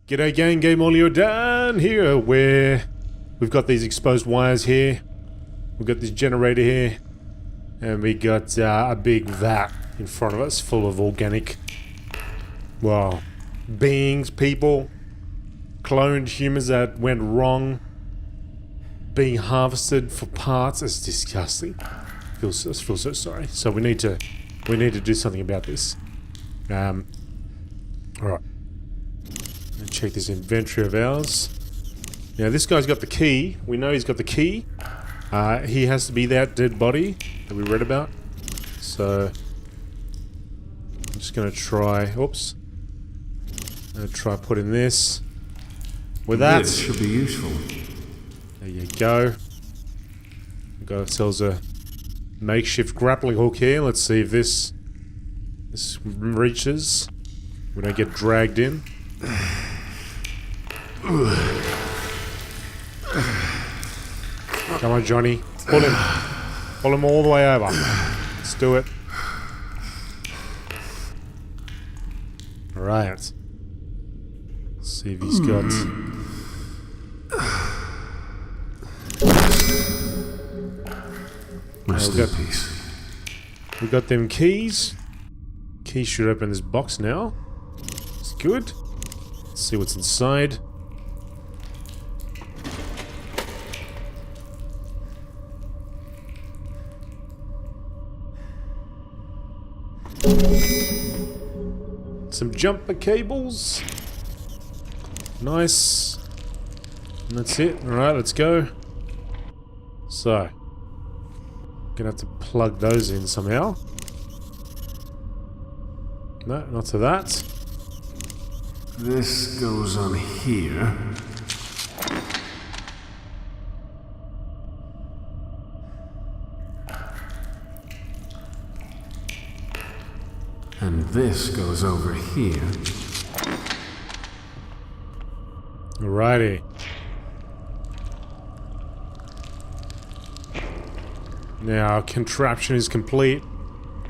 G'day gang, GameolioDan here, where we've got these exposed wires here, we've got this generator here, and we got a big vat in front of us full of organic, well, beings, people, cloned humans that went wrong, being harvested for parts. It's disgusting. I feel so sorry. So we need to do something about this. Alright. Check this inventory of ours. Now this guy's got the key. We know he's got the key. He has to be that dead body that we read about. So I'm just gonna try. Oops. I'm gonna try putting this. With that, this should be useful. There you go. We've got ourselves a makeshift grappling hook here. Let's see if this reaches. We don't get dragged in. Come on, Johnny. Pull him. Pull him all the way over. Let's do it. Alright. Let's see if he's got... We got them keys. Keys should open this box now. It's good. Let's see what's inside. Some jumper cables. Nice. And that's it. Alright, let's go. So, gonna have to plug those in somehow. No, not to that. This goes on here. And this goes over here. Alrighty. Now our contraption is complete.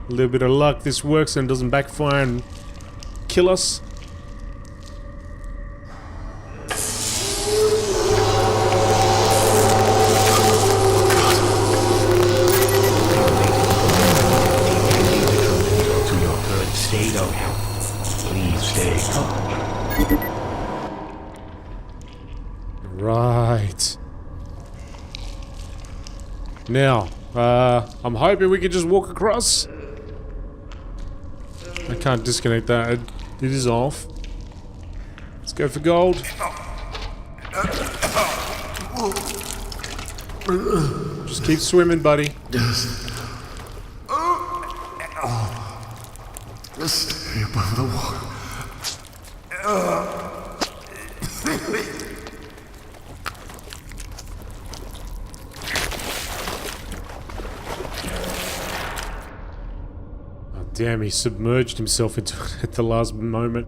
A little bit of luck, this works and doesn't backfire and kill us. Right. Now, I'm hoping we can just walk across. I can't disconnect that. It is off. Let's go for gold. Just keep swimming, buddy. Stay above the water. Damn, he submerged himself into it at the last moment.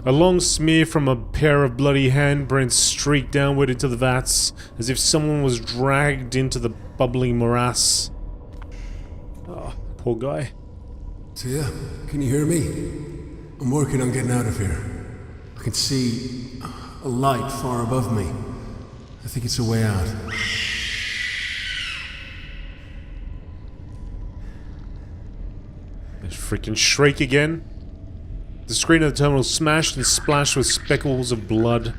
A long smear from a pair of bloody handprints streaked downward into the vats, as if someone was dragged into the bubbling morass. Oh, poor guy. Tia, can you hear me? I'm working on getting out of here. I can see a light far above me. I think it's a way out. Freaking shriek again. The screen of the terminal smashed and splashed with speckles of blood.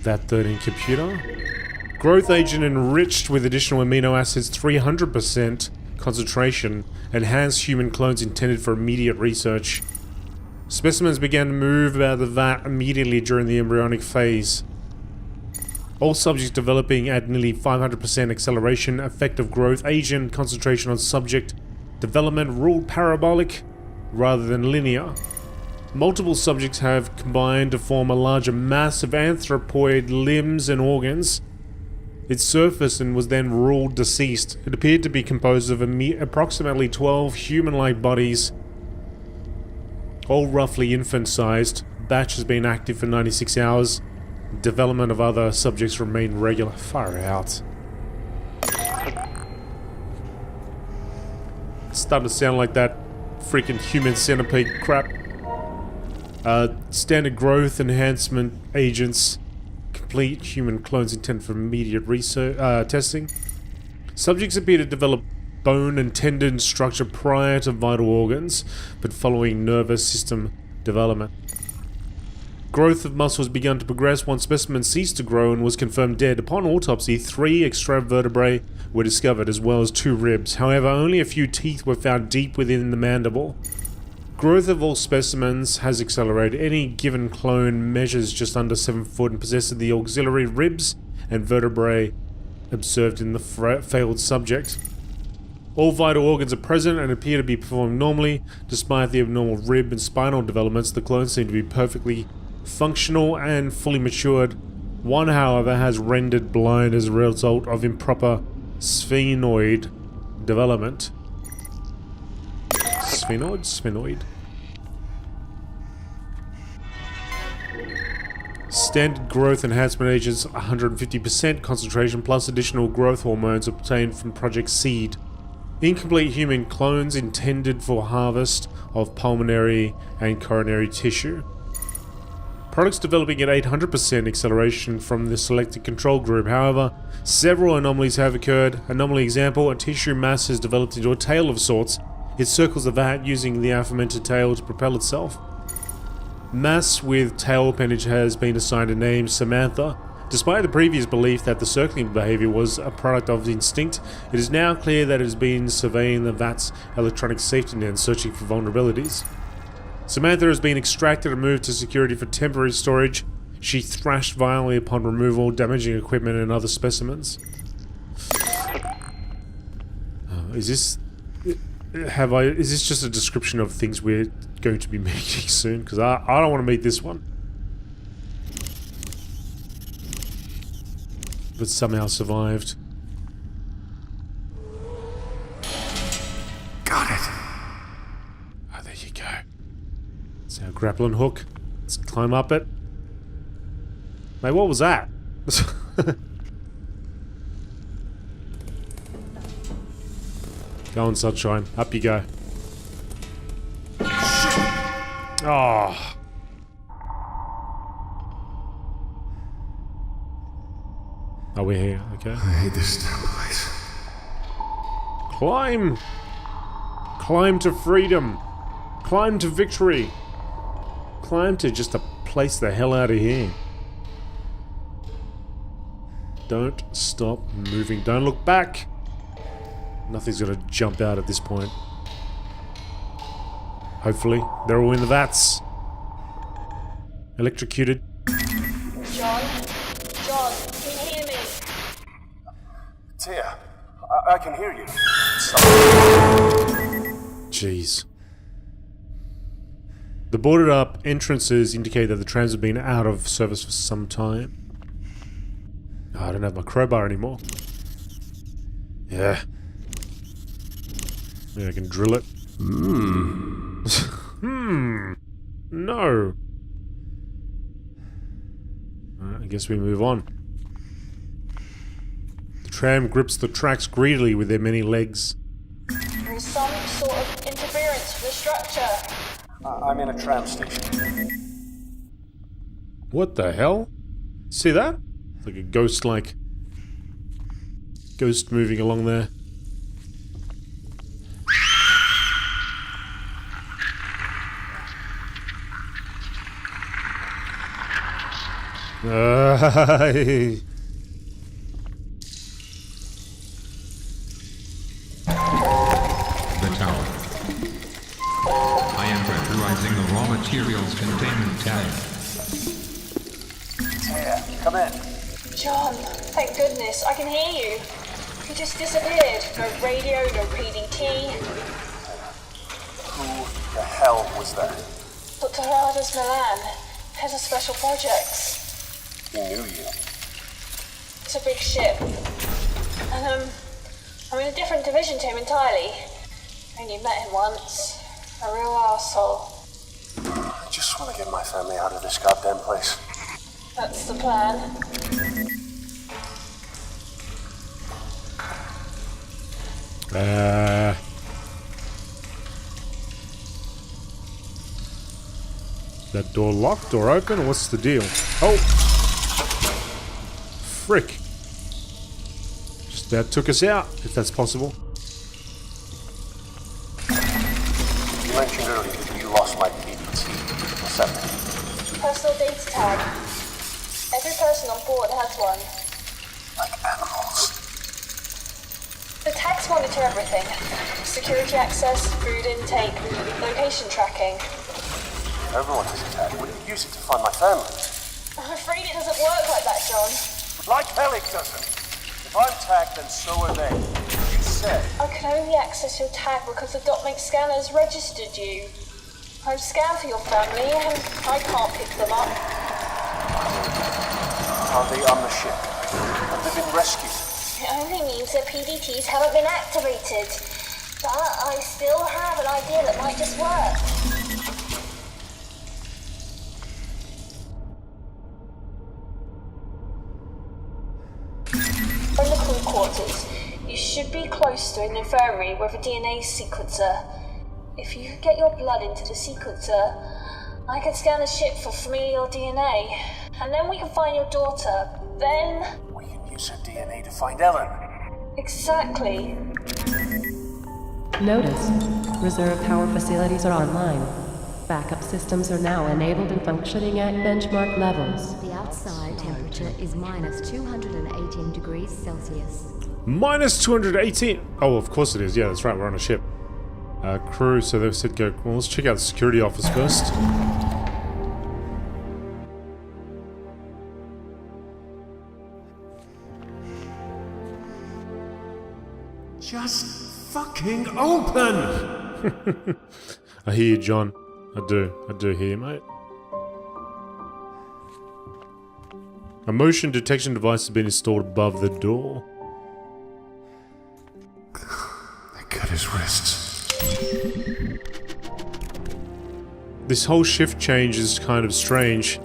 That 13 computer. Growth agent enriched with additional amino acids, 300% concentration. Enhanced human clones intended for immediate research. Specimens began to move out of the vat immediately during the embryonic phase. All subjects developing at nearly 500% acceleration, effective growth agent, concentration on subject, development ruled parabolic rather than linear. Multiple subjects have combined to form a larger mass of anthropoid limbs and organs. It surfaced and was then ruled deceased. It appeared to be composed of approximately 12 human-like bodies, all roughly infant-sized. Batch has been active for 96 hours. Development of other subjects remain regular. Far out. It's starting to sound like that freaking human centipede crap. Standard growth enhancement agents. Complete human clones intended for immediate research, testing. Subjects appear to develop bone and tendon structure prior to vital organs, but following nervous system development. Growth of muscles began to progress. One specimen ceased to grow and was confirmed dead. Upon autopsy, 3 extra vertebrae were discovered, as well as 2 ribs. However, only a few teeth were found deep within the mandible. Growth of all specimens has accelerated. Any given clone measures just under 7 foot and possesses the auxiliary ribs and vertebrae observed in the failed subject. All vital organs are present and appear to be performing normally. Despite the abnormal rib and spinal developments, the clones seem to be perfectly functional and fully matured. One, however, has rendered blind as a result of improper sphenoid development. Sphenoid? Standard growth enhancement agents 150% concentration plus additional growth hormones obtained from Project Seed. Incomplete human clones intended for harvest of pulmonary and coronary tissue. Products developing at 800% acceleration from the selected control group. However, several anomalies have occurred. Anomaly example, a tissue mass has developed into a tail of sorts. It circles the vat using the aforementioned tail to propel itself. Mass with tail appendage has been assigned a name, Samantha. Despite the previous belief that the circling behavior was a product of instinct, it is now clear that it has been surveying the vat's electronic safety net, searching for vulnerabilities. Samantha has been extracted and moved to security for temporary storage. She thrashed violently upon removal, damaging equipment and other specimens. Is this just a description of things we're going to be meeting soon? Because I don't want to meet this one. But somehow survived. Got it. Oh, there you go. It's our grappling hook. Let's climb up it. Mate, what was that? Go on, sunshine. Up you go. Oh. Oh, we're here. Okay. I hate this damn place. Climb! Climb to freedom! Climb to victory! Climb to just a place the hell out of here. Don't stop moving. Don't look back! Nothing's gonna jump out at this point. Hopefully. They're all in the vats. Electrocuted. John, can you hear me? Tia, I can hear you. Jeez. The boarded up entrances indicate that the trams have been out of service for some time. Oh, I don't have my crowbar anymore. Yeah. Maybe I can drill it. No. Alright, I guess we move on. The tram grips the tracks greedily with their many legs. There is some sort of interference with the structure. I'm in a tram station. What the hell? See that? It's like a ghost moving along there. The tower. I am pressurizing the raw materials containment tank. Tia, come in. John, thank goodness, I can hear you. You just disappeared. No radio, no PDT. Who the hell was that? Dr. Lardis Milan, head of special projects. He knew you. It's a big ship. And, I'm in a different division to him entirely. Only met him once. A real arsehole. I just want to get my family out of this goddamn place. That's the plan. That door locked or open? What's the deal? Oh! Frick. Just about took us out, if that's possible. You mentioned earlier that you lost my PDT. What's that mean? Personal data tag. Every person on board has one. Like animals. The tags monitor everything. Security access, food intake, location tracking. Everyone has a tag. Wouldn't use it to find my family. I'm afraid it doesn't work like that, John. Like hell it doesn't. If I'm tagged, then so are they. You said. I can only access your tag because the DotMake scanners registered you. I've scanned for your family and I can't pick them up. Are they on the ship? Have they been rescued? It only means that PDTs haven't been activated. But I still have an idea that might just work. From the crew quarters, you should be close to an infirmary with a DNA sequencer. If you could get your blood into the sequencer, I can scan the ship for familial DNA, and then we can find your daughter. Then... We can use her DNA to find Ellen. Exactly. Notice, reserve power facilities are online. Backup systems are now enabled and functioning at benchmark levels. The outside temperature is minus 218 degrees Celsius. Minus 218! Oh, of course it is. Yeah, that's right. We're on a ship. Crew, so they said go... Well, let's check out the security office first. Just fucking open! I hear you, John. I do hear you, mate. A motion detection device has been installed above the door. They cut his wrists. This whole shift change is kind of strange.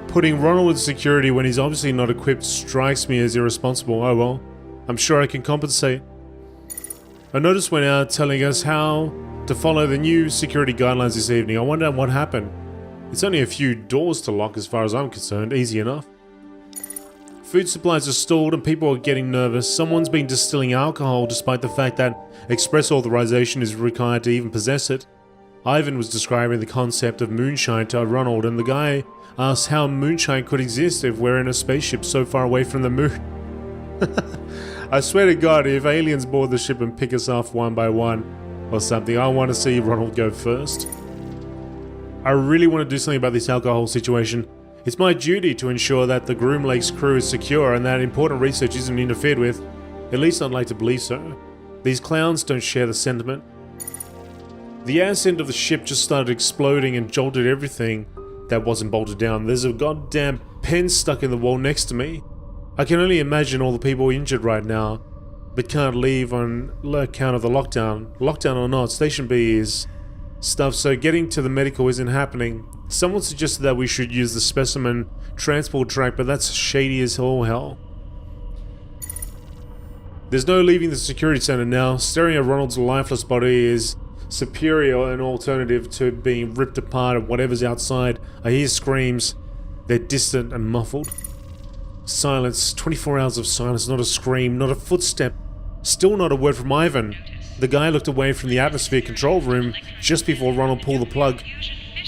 Putting Ronald in security when he's obviously not equipped strikes me as irresponsible. Oh well, I'm sure I can compensate. A notice went out telling us how to follow the new security guidelines this evening. I wonder what happened. It's only a few doors to lock as far as I'm concerned. Easy enough. Food supplies are stalled and people are getting nervous. Someone's been distilling alcohol despite the fact that express authorization is required to even possess it. Ivan was describing the concept of moonshine to Ronald, and the guy asked how moonshine could exist if we're in a spaceship so far away from the moon. I swear to God, if aliens board the ship and pick us off one by one or something, I want to see Ronald go first. I really want to do something about this alcohol situation. It's my duty to ensure that the Groomlake's crew is secure and that important research isn't interfered with. At least I'd like to believe so. These clowns don't share the sentiment. The ass end of the ship just started exploding and jolted everything that wasn't bolted down. There's a goddamn pen stuck in the wall next to me. I can only imagine all the people injured right now, but can't leave on account of the lockdown. Lockdown or not, Station B is stuff, so getting to the medical isn't happening. Someone suggested that we should use the specimen transport track, but that's shady as all hell. There's no leaving the security center now. Staring at Ronald's lifeless body is superior an alternative to being ripped apart at whatever's outside. I hear screams. They're distant and muffled. Silence. 24 hours of silence. Not a scream, not a footstep. Still not a word from Ivan. The guy looked away from the atmosphere control room just before Ronald pulled the plug.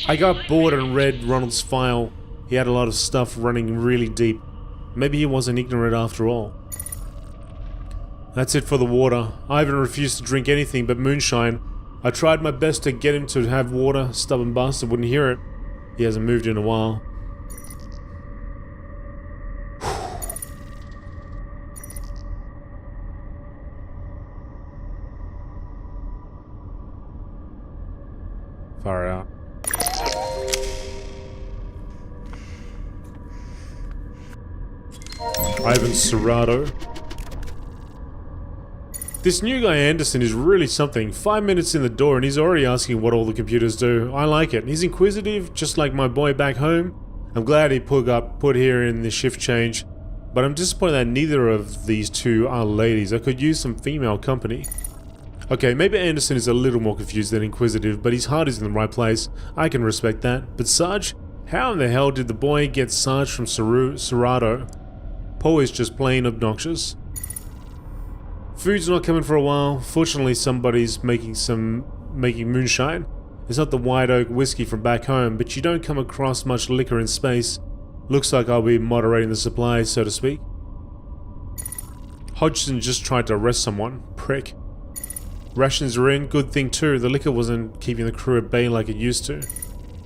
I got bored and read Ronald's file. He had a lot of stuff running really deep. Maybe he wasn't ignorant after all. That's it for the water. Ivan refused to drink anything but moonshine. I tried my best to get him to have water. Stubborn bastard wouldn't hear it. He hasn't moved in a while. Far out. Ivan Serrato. This new guy Anderson is really something. 5 minutes in the door and he's already asking what all the computers do. I like it. He's inquisitive, just like my boy back home. I'm glad he put here in the shift change, but I'm disappointed that neither of these two are ladies. I could use some female company. Okay, maybe Anderson is a little more confused than inquisitive, but his heart is in the right place. I can respect that. But Sarge? How in the hell did the boy get Sarge from Serrato? Paul is just plain obnoxious. Food's not coming for a while. Fortunately, somebody's making moonshine. It's not the White Oak whiskey from back home, but you don't come across much liquor in space. Looks like I'll be moderating the supply, so to speak. Hodgson just tried to arrest someone. Prick. Rations are in, good thing too. The liquor wasn't keeping the crew at bay like it used to.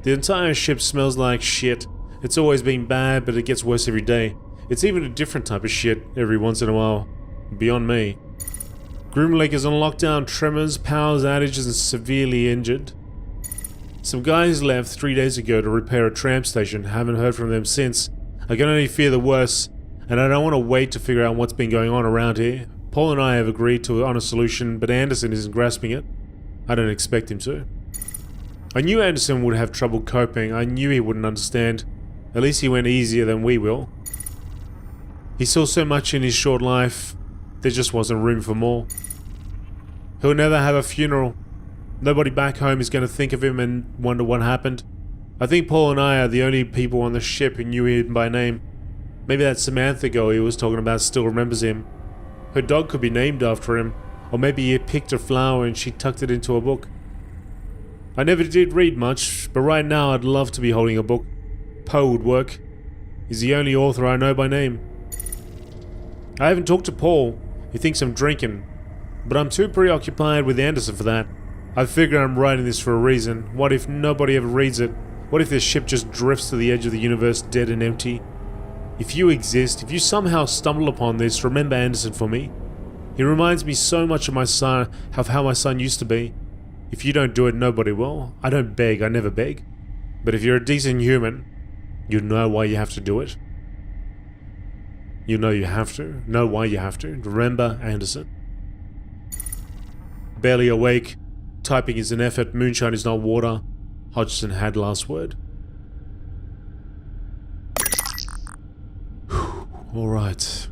The entire ship smells like shit. It's always been bad, but it gets worse every day. It's even a different type of shit every once in a while. Beyond me. Groomlake is on lockdown, tremors, powers outages, and severely injured. Some guys left 3 days ago to repair a tram station. Haven't heard from them since. I can only fear the worst, and I don't want to wait to figure out what's been going on around here. Paul and I have agreed on a solution, but Anderson isn't grasping it. I don't expect him to. I knew Anderson would have trouble coping. I knew he wouldn't understand. At least he went easier than we will. He saw so much in his short life, there just wasn't room for more. He'll never have a funeral. Nobody back home is going to think of him and wonder what happened. I think Paul and I are the only people on the ship who knew him by name. Maybe that Samantha girl he was talking about still remembers him. Her dog could be named after him, or maybe he picked a flower and she tucked it into a book. I never did read much, but right now I'd love to be holding a book. Poe would work. He's the only author I know by name. I haven't talked to Paul. He thinks I'm drinking, but I'm too preoccupied with Anderson for that. I figure I'm writing this for a reason. What if nobody ever reads it? What if this ship just drifts to the edge of the universe dead and empty? If you exist, if you somehow stumble upon this, remember Anderson for me. He reminds me so much of my son, of how my son used to be. If you don't do it, nobody will. I don't beg, I never beg. But if you're a decent human, you know why you have to do it. You know you have to. Know why you have to. Remember Anderson. Barely awake. Typing is an effort. Moonshine is not water. Hodgson had last word. Alright.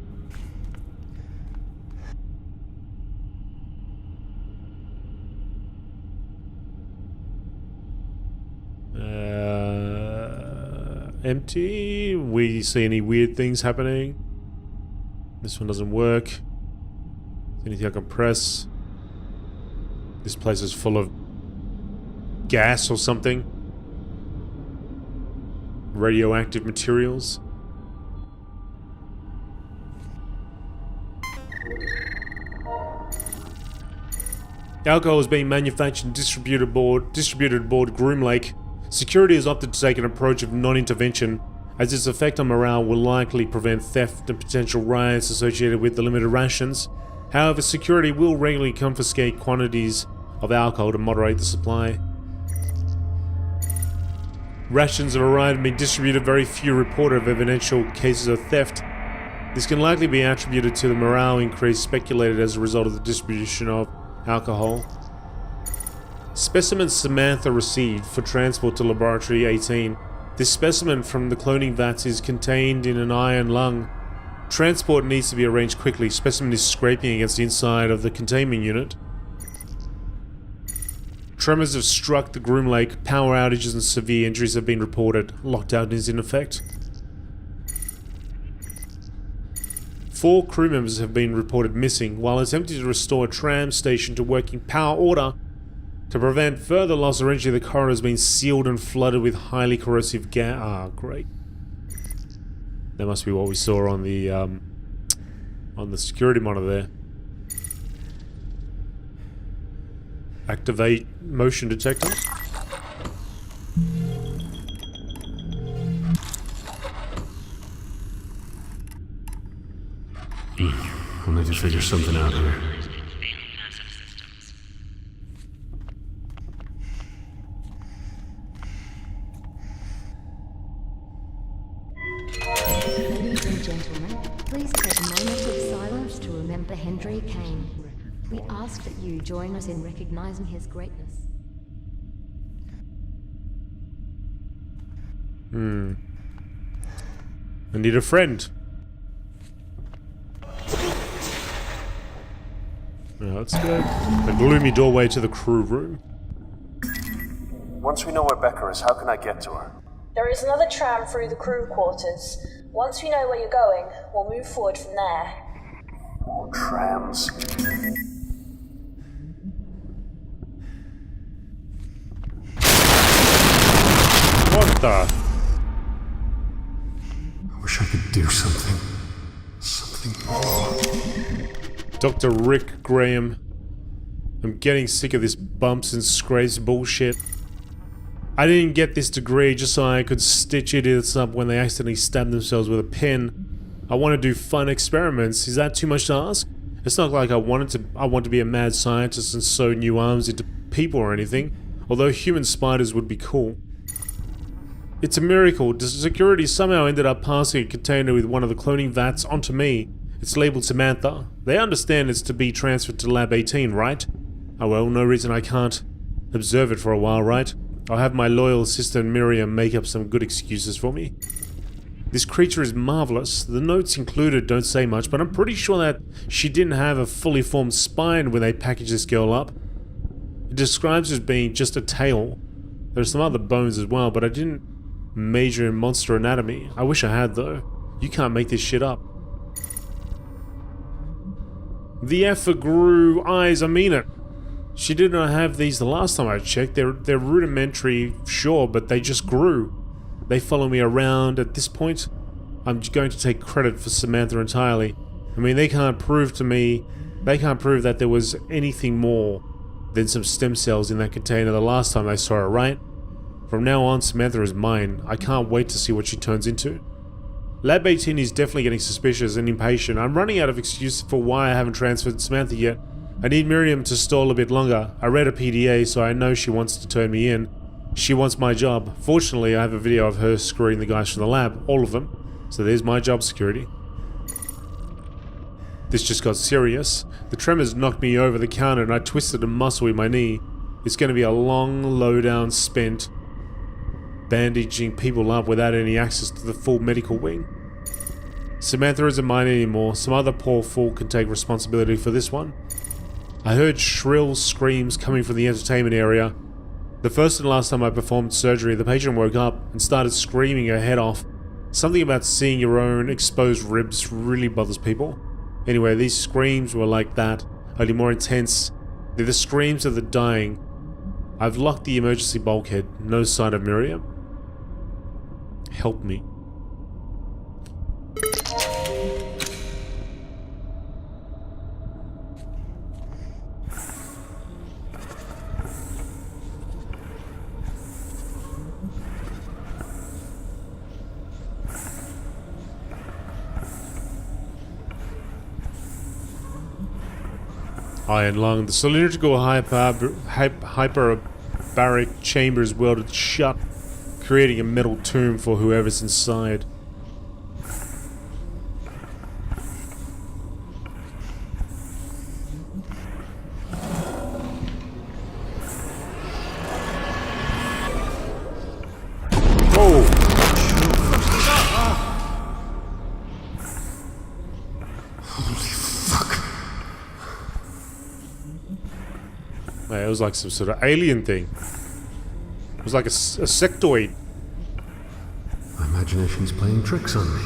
Empty. We see any weird things happening? This one doesn't work. Anything I can press? This place is full of gas or something. Radioactive materials. Alcohol is being manufactured and distributed aboard Groomlake. Security has opted to take an approach of non-intervention, as its effect on morale will likely prevent theft and potential riots associated with the limited rations. However, security will regularly confiscate quantities of alcohol to moderate the supply. Rations have arrived and been distributed. Very few reported of evidential cases of theft. This can likely be attributed to the morale increase speculated as a result of the distribution of alcohol. Specimen Samantha received for transport to Laboratory 18. This specimen from the cloning vats is contained in an iron lung. Transport needs to be arranged quickly. Specimen is scraping against the inside of the containment unit. Tremors have struck the Groomlake. Power outages and severe injuries have been reported. Lockdown is in effect. 4 crew members have been reported missing, while attempting to restore a tram station to working power order. To prevent further loss or injury, the corridor has been sealed and flooded with highly corrosive gas. Ah, great. That must be what we saw on the security monitor there. Activate motion detector. I'll need to figure something out here. Ladies and gentlemen, please take a moment of silence to remember Henry Kane. We ask that you join us in recognizing his greatness. I need a friend. Now let's go. A gloomy doorway to the crew room. Once we know where Becca is, how can I get to her? There is another tram through the crew quarters. Once we know where you're going, we'll move forward from there. More trams. What the? I wish I could do something. Something more. Dr. Rick Graham. I'm getting sick of this bumps and scrapes bullshit. I didn't get this degree just so I could stitch idiots up when they accidentally stab themselves with a pen. I want to do fun experiments. Is that too much to ask? It's not like I want to be a mad scientist and sew new arms into people or anything, although human spiders would be cool. It's a miracle. The security somehow ended up passing a container with one of the cloning vats onto me. It's labeled Samantha. They understand it's to be transferred to Lab 18, right? Oh well, no reason I can't observe it for a while, right? I'll have my loyal sister Miriam make up some good excuses for me. This creature is marvelous. The notes included don't say much, but I'm pretty sure that she didn't have a fully formed spine when they packaged this girl up. It describes her as being just a tail. There's some other bones as well, but I didn't major in monster anatomy. I wish I had though. You can't make this shit up. The effort grew eyes, I mean it. She did not have these the last time I checked. They're rudimentary, sure, but they just grew. They follow me around. At this point, I'm going to take credit for Samantha entirely. I mean, they can't prove that there was anything more than some stem cells in that container the last time I saw her, right? From now on, Samantha is mine. I can't wait to see what she turns into. Lab 18 is definitely getting suspicious and impatient. I'm running out of excuses for why I haven't transferred Samantha yet. I need Miriam to stall a bit longer. I read a PDA, so I know she wants to turn me in. She wants my job. Fortunately, I have a video of her screwing the guys from the lab, all of them. So there's my job security. This just got serious. The tremors knocked me over the counter and I twisted a muscle in my knee. It's going to be a long lowdown spent bandaging people up without any access to the full medical wing. Samantha isn't mine anymore. Some other poor fool can take responsibility for this one. I heard shrill screams coming from the entertainment area. The first and last time I performed surgery, the patient woke up and started screaming her head off. Something about seeing your own exposed ribs really bothers people. Anyway, these screams were like that, only more intense. They're the screams of the dying. I've locked the emergency bulkhead. No sign of Miriam. Help me. Iron lung. The cylindrical hyperbaric chamber is welded shut, creating a metal tomb for whoever's inside. It was like some sort of alien thing. It was like a sectoid. My imagination's playing tricks on me.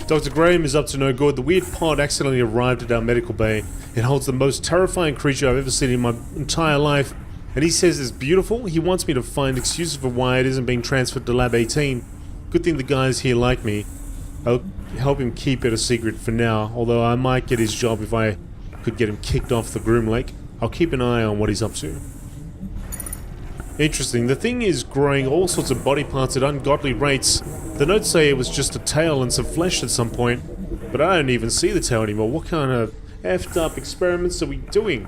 Dr. Graham is up to no good. The weird pod accidentally arrived at our medical bay. It holds the most terrifying creature I've ever seen in my entire life. And he says it's beautiful. He wants me to find excuses for why it isn't being transferred to Lab 18. Good thing the guys here like me. I'll help him keep it a secret for now, although I might get his job if I could get him kicked off the Groomlake. I'll keep an eye on what he's up to. Interesting, the thing is growing all sorts of body parts at ungodly rates. The notes say it was just a tail and some flesh at some point, but I don't even see the tail anymore. What kind of effed up experiments are we doing?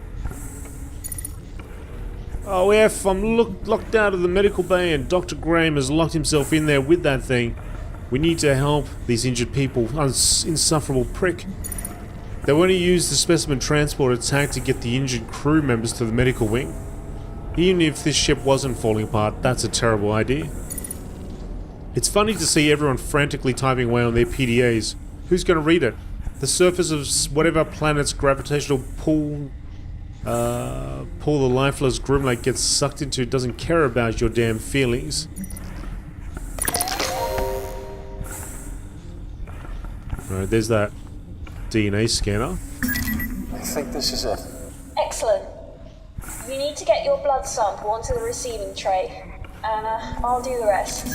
Oh F, I'm locked out of the medical bay and Dr. Graham has locked himself in there with that thing. We need to help these injured people, insufferable prick. They want to use the specimen transport attack to get the injured crew members to the medical wing. Even if this ship wasn't falling apart, that's a terrible idea. It's funny to see everyone frantically typing away on their PDAs. Who's going to read it? The surface of whatever planet's gravitational pull the lifeless Groomlake gets sucked into doesn't care about your damn feelings. Alright, there's that DNA scanner. I think this is it. Excellent. You need to get your blood sample onto the receiving tray, and I'll do the rest.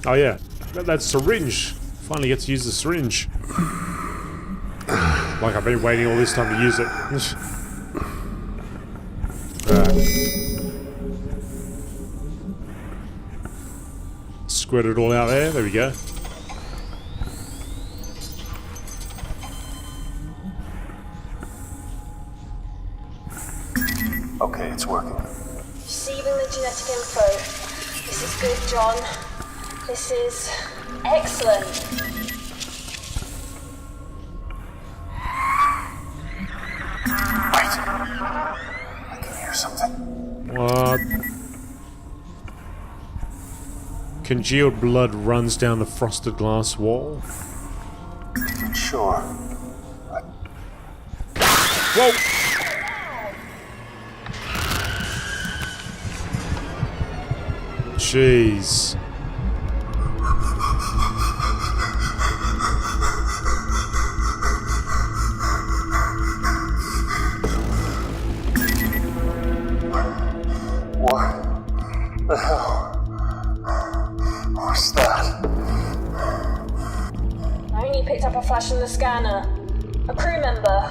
Oh yeah, that syringe. Finally get to use the syringe. Like I've been waiting all this time to use it. Squirt it all out there. There we go. Okay, it's working. Receiving the genetic info. This is good, John. This is excellent. Wait. I can hear something. What? Congealed blood runs down the frosted glass wall. Sure. Whoa! Jeez. What the hell? What's that? I only picked up a flash in the scanner. A crew member.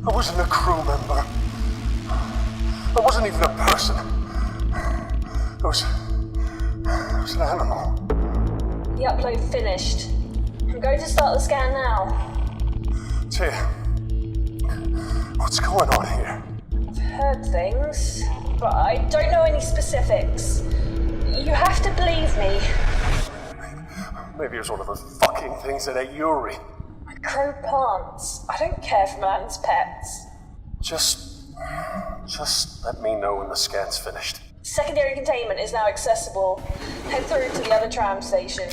I wasn't a crew member. I wasn't even a person. It was an animal. The upload finished. I'm going to start the scan now. Tia, what's going on here? I've heard things, but I don't know any specifics. You have to believe me. Maybe it was one of those fucking things that ate Yuri. I grow plants. I don't care for man's pets. Just let me know when the scan's finished. Secondary containment is now accessible. Head through to the other tram station.